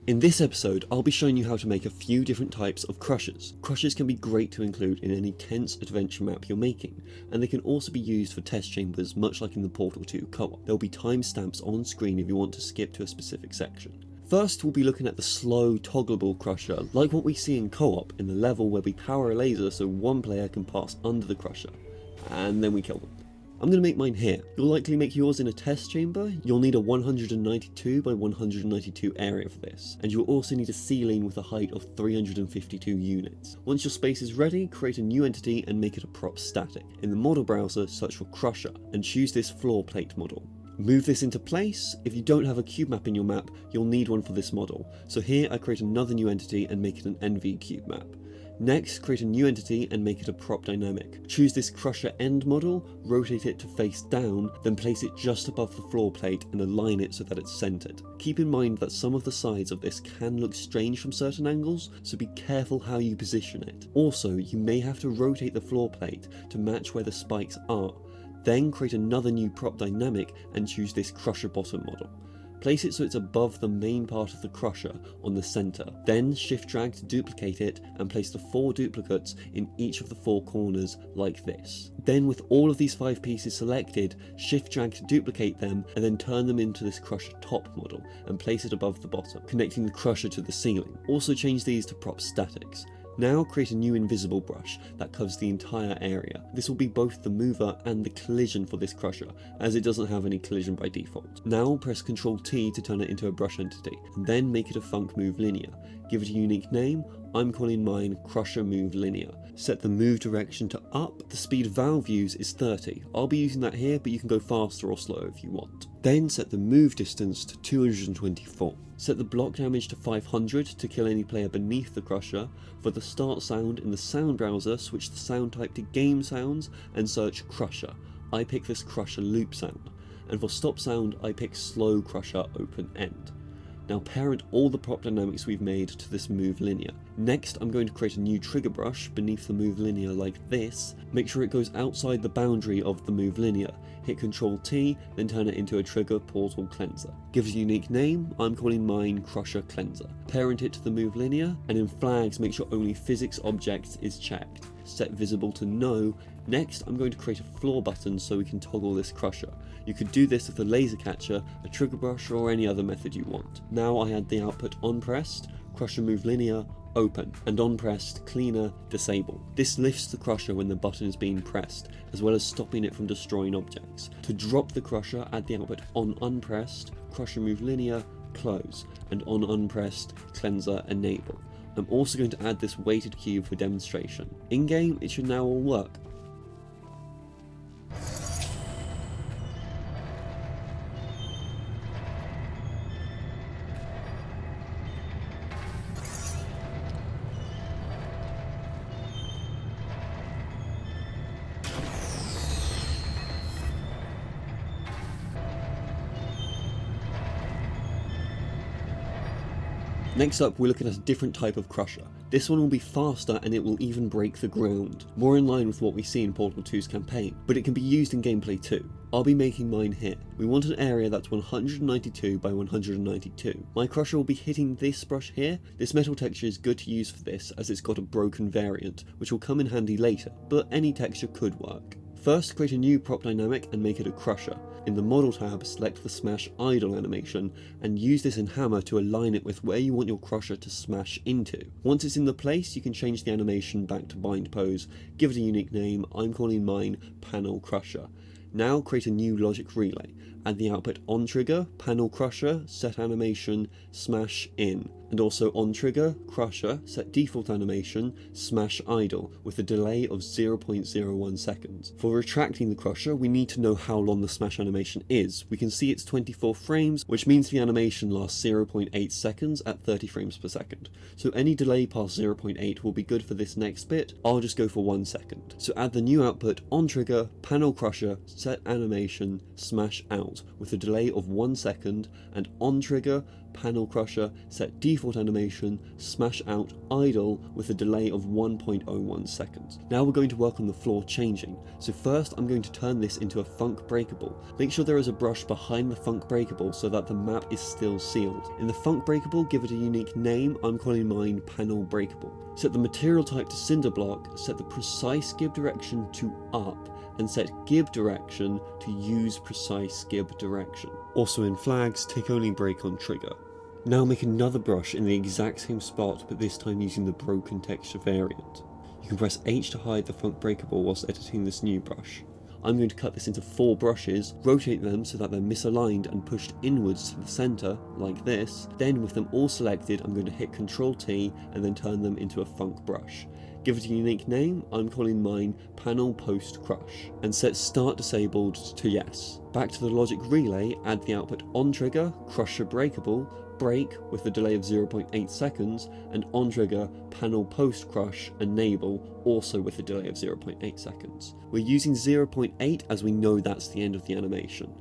In this episode, I'll be showing you how to make a few different types of crushers. Crushers can be great to include in any tense adventure map you're making, and they can also be used for test chambers much like in the Portal 2 co-op. There'll be timestamps on screen if you want to skip to a specific section. First, we'll be looking at the slow-toggleable crusher, like what we see in co-op in the level where we power a laser so one player can pass under the crusher, and then we kill them. I'm going to make mine here. You'll likely make yours in a test chamber. You'll need a 192 by 192 area for this, and you'll also need a ceiling with a height of 352 units. Once your space is ready, create a new entity and make it a prop static. In the model browser, search for crusher and choose this floor plate model. Move this into place. If you don't have a cube map in your map, you'll need one for this model. So here I create another new entity and make it an NV cube map. Next, create a new entity and make it a prop dynamic. Choose this crusher end model, rotate it to face down, then place it just above the floor plate and align it so that it's centered. Keep in mind that some of the sides of this can look strange from certain angles, so be careful how you position it. Also, you may have to rotate the floor plate to match where the spikes are. Then create another new prop dynamic and choose this crusher bottom model. Place it so it's above the main part of the crusher on the center. Then shift drag to duplicate it and place the 4 duplicates in each of the 4 corners like this. Then with all of these 5 pieces selected, shift drag to duplicate them and then turn them into this crusher top model and place it above the bottom, connecting the crusher to the ceiling. Also change these to prop statics. Now create a new invisible brush that covers the entire area. This will be both the mover and the collision for this crusher, as it doesn't have any collision by default. Now press Ctrl T to turn it into a brush entity, and then make it a func move linear. Give it a unique name. I'm calling mine crusher move linear. Set the move direction to up. The speed of valve use is 30. I'll be using that here, but you can go faster or slower if you want. Then set the move distance to 224. Set the block damage to 500 to kill any player beneath the crusher. For the start sound in the sound browser, switch the sound type to game sounds and search crusher. I pick this crusher loop sound. And for stop sound, I pick slow crusher open end. Now parent all the prop dynamics we've made to this move linear. Next, I'm going to create a new trigger brush beneath the move linear like this. Make sure it goes outside the boundary of the move linear. Hit Ctrl T, then turn it into a trigger portal cleanser. Give it a unique name. I'm calling mine crusher cleanser. Parent it to the move linear, and in flags make sure only physics objects is checked. Set visible to no. Next, I'm going to create a floor button so we can toggle this crusher. You could do this with a laser catcher, a trigger brush, or any other method you want. Now I add the output on pressed, crusher move linear, open, and on pressed, cleaner, disable. This lifts the crusher when the button is being pressed, as well as stopping it from destroying objects. To drop the crusher, add the output on unpressed, crusher move linear, close, and on unpressed, cleanser, enable. I'm also going to add this weighted cube for demonstration. In-game, it should now all work. Next up, we're looking at a different type of crusher. This one will be faster and it will even break the ground, more in line with what we see in Portal 2's campaign, but it can be used in gameplay too. I'll be making mine here. We want an area that's 192 by 192. My crusher will be hitting this brush here. This metal texture is good to use for this as it's got a broken variant, which will come in handy later, but any texture could work. First, create a new prop dynamic and make it a crusher. In the model tab, select the smash idle animation and use this in hammer to align it with where you want your crusher to smash into. Once it's in the place, you can change the animation back to bind pose, give it a unique name. I'm calling mine panel crusher. Now create a new logic relay. Add the output on trigger, panel crusher, set animation, smash in. And also on trigger, crusher, set default animation, smash idle, with a delay of 0.01 seconds. For retracting the crusher, we need to know how long the smash animation is. We can see it's 24 frames, which means the animation lasts 0.8 seconds at 30 frames per second. So any delay past 0.8 will be good for this next bit. I'll just go for 1 second. So add the new output on trigger, panel crusher, set animation, smash out. panels with a delay of 1 second, and on trigger, panel crusher, set default animation, smash out idle with a delay of 1.01 seconds. Now we're going to work on the floor changing. So first I'm going to turn this into a funk breakable. Make sure there is a brush behind the funk breakable so that the map is still sealed. In the funk breakable, give it a unique name. I'm calling mine panel breakable. Set the material type to cinder block, set the precise gib direction to up, and set gib direction to use precise gib direction. Also in flags, tick only break on trigger. Now make another brush in the exact same spot, but this time using the broken texture variant. You can press H to hide the funk breakable whilst editing this new brush. I'm going to cut this into 4 brushes, rotate them so that they're misaligned and pushed inwards to the centre, like this. Then with them all selected, I'm going to hit Ctrl T and then turn them into a funk brush. Give it a unique name. I'm calling mine panel post crush, and set start disabled to yes. Back to the logic relay, add the output on trigger, crusher breakable, break with a delay of 0.8 seconds, and on trigger, panel post crush, enable, also with a delay of 0.8 seconds. We're using 0.8 as we know that's the end of the animation.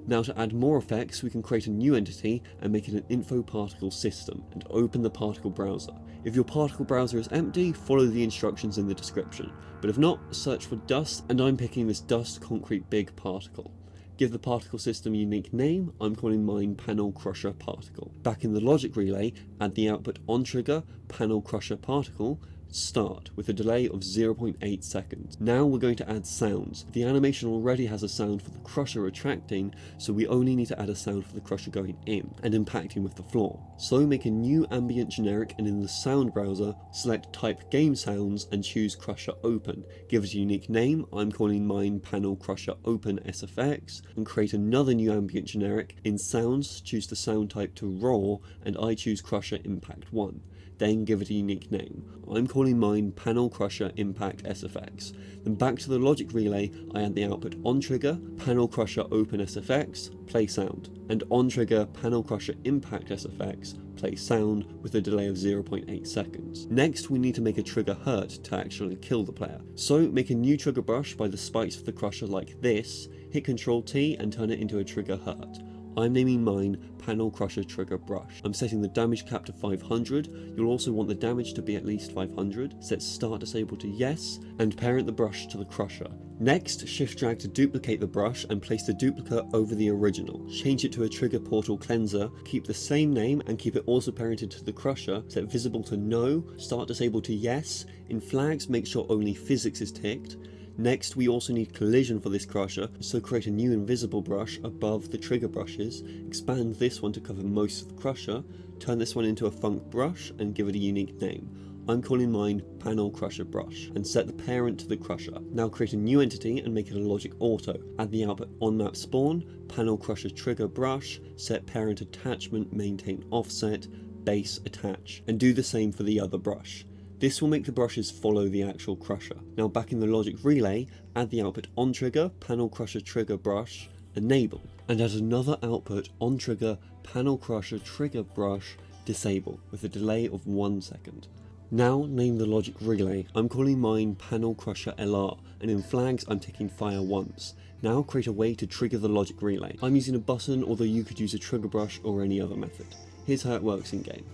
Now to add more effects, we can create a new entity and make it an info particle system, and open the particle browser. If your particle browser is empty, follow the instructions in the description, but if not, search for dust, and I'm picking this dust concrete big particle. Give the particle system a unique name. I'm calling mine panel crusher particle. Back in the logic relay, add the output on trigger, panel crusher particle, start with a delay of 0.8 seconds. Now we're going to add sounds. The animation already has a sound for the crusher retracting, so we only need to add a sound for the crusher going in and impacting with the floor. So make a new ambient generic, and in the sound browser, select type game sounds and choose crusher open. Give it a unique name. I'm calling mine panel crusher open SFX, and create another new ambient generic. In sounds, choose the sound type to raw, and I choose crusher impact 1. Then give it a unique name. I'm calling mine panel crusher impact SFX. Then back to the logic relay, I add the output on trigger, panel crusher open SFX, play sound, and on trigger, panel crusher impact SFX, play sound with a delay of 0.8 seconds. Next, we need to make a trigger hurt to actually kill the player. So make a new trigger brush by the spikes of the crusher like this, hit Ctrl T and turn it into a trigger hurt. I'm naming mine panel crusher trigger brush. I'm setting the damage cap to 500. You'll also want the damage to be at least 500. Set start disabled to yes, and parent the brush to the crusher. Next, shift drag to duplicate the brush and place the duplicate over the original. Change it to a trigger portal cleanser, keep the same name and keep it also parented to the crusher. Set visible to no, start disabled to yes. In flags, make sure only physics is ticked. Next, we also need collision for this crusher, so create a new invisible brush above the trigger brushes, expand this one to cover most of the crusher, turn this one into a funk brush and give it a unique name. I'm calling mine panel crusher brush, and set the parent to the crusher. Now create a new entity and make it a logic auto. Add the output on map spawn, panel crusher trigger brush, set parent attachment, maintain offset, base attach, and do the same for the other brush. This will make the brushes follow the actual crusher. Now back in the logic relay, add the output on trigger, panel crusher trigger brush, enable, and add another output on trigger, panel crusher trigger brush, disable, with a delay of 1 second. Now name the logic relay. I'm calling mine panel crusher LR, and in flags I'm taking fire once. Now create a way to trigger the logic relay. I'm using a button, although you could use a trigger brush or any other method. Here's how it works in game.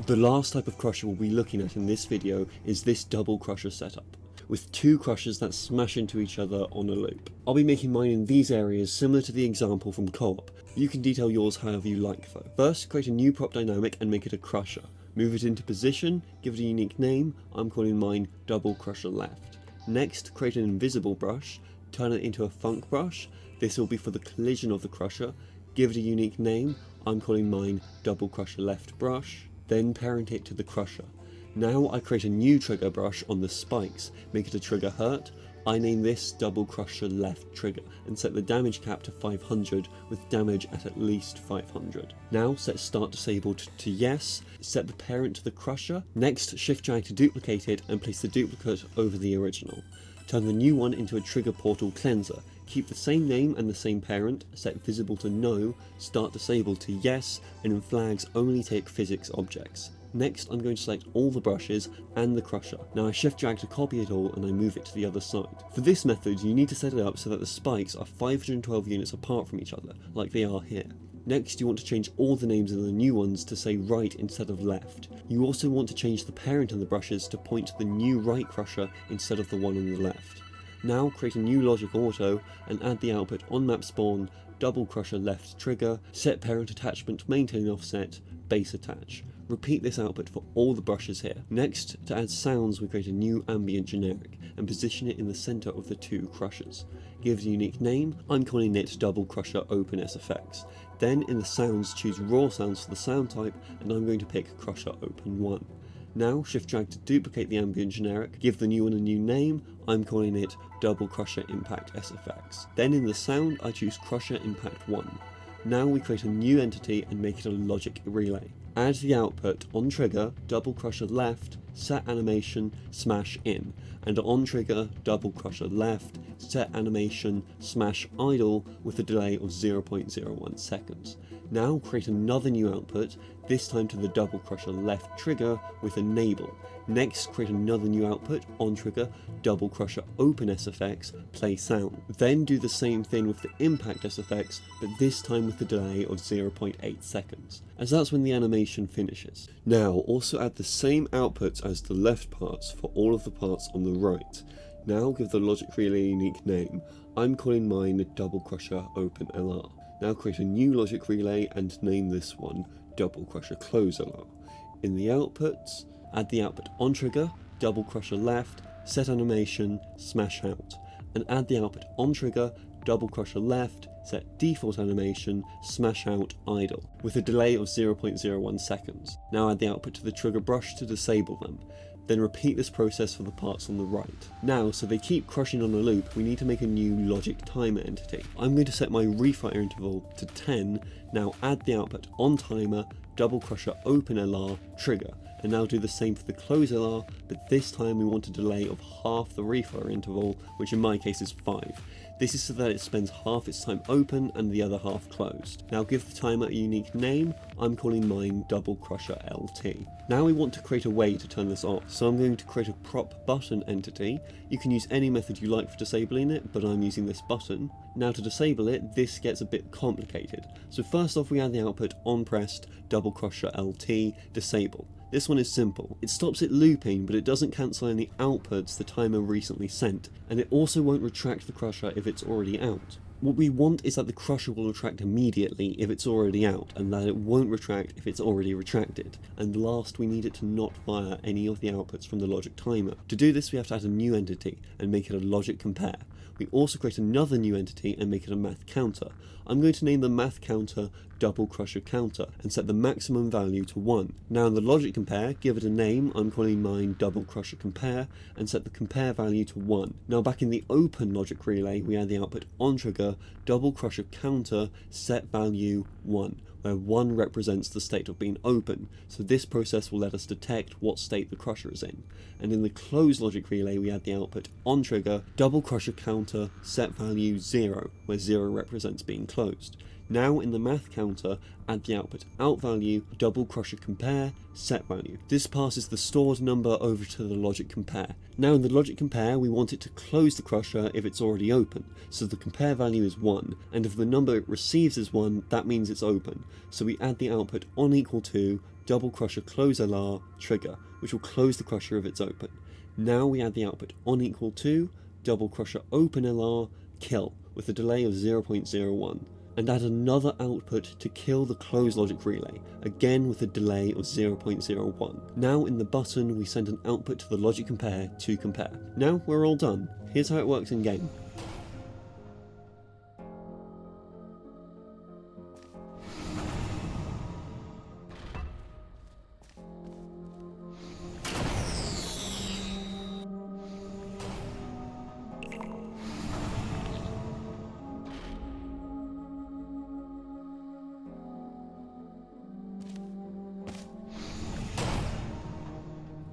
The last type of crusher we'll be looking at in this video is this double crusher setup, with 2 crushers that smash into each other on a loop. I'll be making mine in these areas similar to the example from co-op. You can detail yours however you like though. First, create a new prop dynamic and make it a crusher. Move it into position, give it a unique name. I'm calling mine double crusher left. Next, create an invisible brush, turn it into a funk brush. This will be for the collision of the crusher. Give it a unique name. I'm calling mine double crusher left brush. Then parent it to the crusher. Now I create a new trigger brush on the spikes, make it a trigger hurt. I name this double crusher left trigger and set the damage cap to 500 with damage at least 500. Now set start disabled to yes, set the parent to the crusher, next shift drag to duplicate it and place the duplicate over the original. Turn the new one into a trigger portal cleanser. Keep the same name and the same parent, set visible to no, start disabled to yes, and in flags only take physics objects. Next I'm going to select all the brushes and the crusher. Now I shift drag to copy it all and I move it to the other side. For this method you need to set it up so that the spikes are 512 units apart from each other, like they are here. Next you want to change all the names of the new ones to say right instead of left. You also want to change the parent of the brushes to point to the new right crusher instead of the one on the left. Now create a new logic auto and add the output on map spawn, double crusher left trigger, set parent attachment maintain offset, base attach. Repeat this output for all the brushes here. Next, to add sounds we create a new ambient generic and position it in the center of the two crushers. Give it a unique name, I'm calling it double crusher open SFX. Then in the sounds choose raw sounds for the sound type and I'm going to pick crusher open 1. Now shift drag to duplicate the ambient generic, give the new one a new name, I'm calling it double crusher impact SFX. Then in the sound I choose crusher impact 1. Now we create a new entity and make it a logic relay. Add the output on trigger double crusher left, set animation smash in, and on trigger double crusher left, set animation smash idle with a delay of 0.01 seconds. Now create another new output, this time to the double crusher left trigger with enable. Next create another new output, on trigger, double crusher open SFX, play sound. Then do the same thing with the impact SFX, but this time with the delay of 0.8 seconds, as that's when the animation finishes. Now also add the same outputs as the left parts for all of the parts on the right. Now give the logic relay a unique name, I'm calling mine double crusher open LR. Now create a new logic relay and name this one double crusher close LR. In the outputs, add the output on trigger, double crusher left, set animation, smash out, and add the output on trigger, double crusher left, set default animation, smash out idle, with a delay of 0.01 seconds. Now add the output to the trigger brush to disable them. Then repeat this process for the parts on the right. Now, so they keep crushing on a loop, we need to make a new logic timer entity. I'm going to set my refire interval to 10, now add the output on timer, double crusher open LR, trigger, and now do the same for the close LR, but this time we want a delay of half the refire interval, which in my case is 5. This is so that it spends half its time open and the other half closed. Now give the timer a unique name, I'm calling mine double crusher LT. Now we want to create a way to turn this off, so I'm going to create a prop button entity. You can use any method you like for disabling it, but I'm using this button. Now to disable it, this gets a bit complicated. So first off we add the output on pressed double crusher LT disable. This one is simple. It stops it looping, but it doesn't cancel any outputs the timer recently sent, and it also won't retract the crusher if it's already out. What we want is that the crusher will retract immediately if it's already out, and that it won't retract if it's already retracted. And last, we need it to not fire any of the outputs from the logic timer. To do this, we have to add a new entity and make it a logic compare. We also create another new entity and make it a math counter. I'm going to name the math counter double crusher counter and set the maximum value to 1. Now in the logic compare, give it a name, I'm calling mine double crusher compare, and set the compare value to 1. Now back in the open logic relay, we add the output on trigger double crusher counter set value 1, where 1 represents the state of being open, so this process will let us detect what state the crusher is in. And in the closed logic relay we add the output on trigger double crusher counter set value 0, where 0 represents being closed. Now in the math counter, add the output out value, double crusher compare, set value. This passes the stored number over to the logic compare. Now in the logic compare, we want it to close the crusher if it's already open, so the compare value is 1, and if the number it receives is 1, that means it's open. So we add the output on equal to double crusher close LR trigger, which will close the crusher if it's open. Now we add the output on equal to double crusher open LR kill, with a delay of 0.01. and add another output to kill the close logic relay, again with a delay of 0.01. Now in the button we send an output to the logic compare to compare. Now we're all done. Here's how it works in game.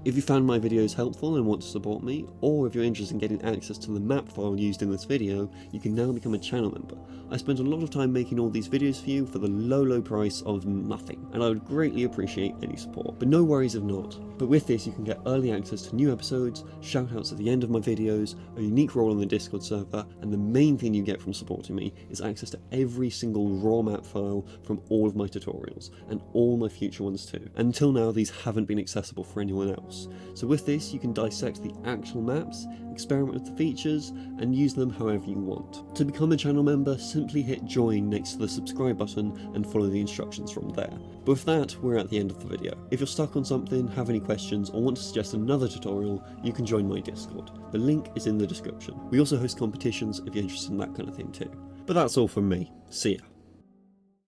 If you found my videos helpful and want to support me, or if you're interested in getting access to the map file used in this video, you can now become a channel member. I spent a lot of time making all these videos for you for the low price of nothing, and I would greatly appreciate any support, but no worries if not. But with this you can get early access to new episodes, shoutouts at the end of my videos, a unique role on the Discord server, and the main thing you get from supporting me is access to every single raw map file from all of my tutorials, and all my future ones too. Until now these haven't been accessible for anyone else. So with this you can dissect the actual maps, experiment with the features, and use them however you want. To become a channel member, simply hit join next to the subscribe button and follow the instructions from there. But with that, we're at the end of the video. If you're stuck on something, have any questions, or want to suggest another tutorial, you can join my Discord. The link is in the description. We also host competitions if you're interested in that kind of thing too. But that's all from me. See ya.